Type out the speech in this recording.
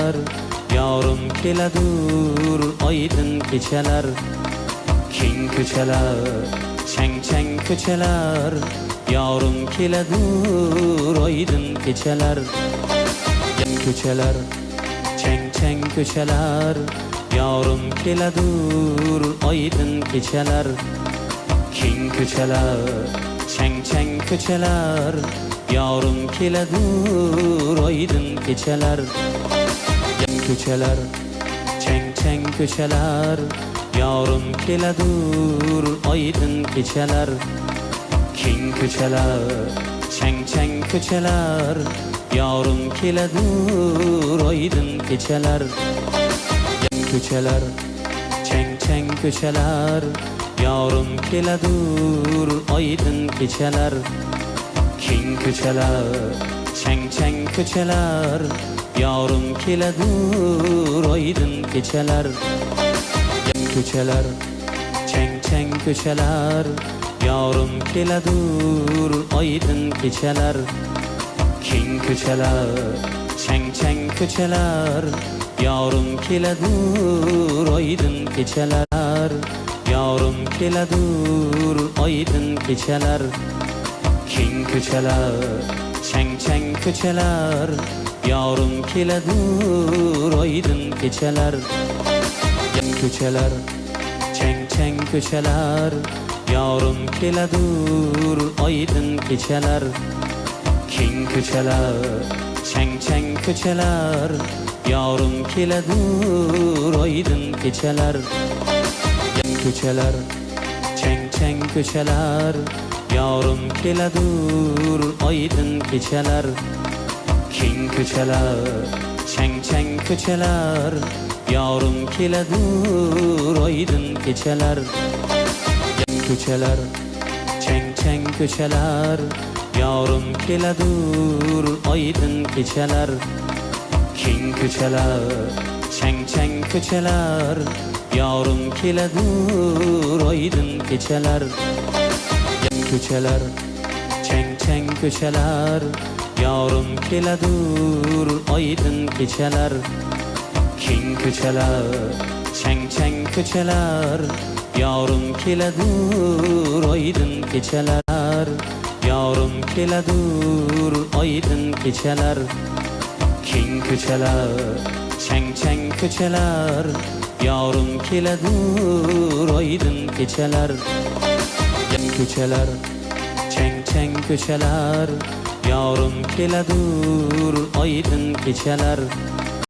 keçeler, yarım keladur aydın keçeler. Keng köçeler, çeng çeng köçeler, yarım keladur aydın keçeler. Köçeler, çeng çeng köçeler, yarım keladur aydın keçeler. Keng köçeler, çeng çeng köçeler, yarım keladur aydın keçeler. Köçeler, çeng çeng köçeler, yarım keladur aydın keçeler. Keng köçeler, çeng çeng köçeler, yarım keladur aydın keçeler. Köçeler, çeng çeng köçeler, yarım keladur aydın keçeler. Keng köçeler, çeng çeng köçeler, yarım keladur aydın keçeler. Köçeler, çeng çeng köçeler, yarım keladur aydın keçeler. Keng köçeler, çeng çeng köçeler, yarım keladur aydın keçeler. Yarım keladur aydın keçeler. Keng köçeler, çeng çeng köçeler, yarım keladur aydın keçeler. Köçeler, çeng çeng köçeler, yarım keladur aydın keçeler. Keng köçeler, çeng çeng köçeler, yarım keladur aydın keçeler. Köçeler, çeng çeng köçeler, yarım keladur aydın keçeler. Keng köçeler, çeng çeng köçeler, yarım keladur aydın keçeler. Köçeler, çeng çeng köçeler, yarım keladur aydın keçeler. Keng köçeler, çeng çeng köçeler, yarım keladur aydın keçeler. Köçeler, çeng çeng köçeler, yarım keladur aydın keçeler. Keng köçeler, çeng çeng köçeler, yarım keladur aydın keçeler. Yarım keladur aydın keçeler. Keng köçeler, çeng çeng köçeler, yarım keladur aydın keçeler. Köçeler, çeng çeng köçeler, yarım keladur aydın keçeler.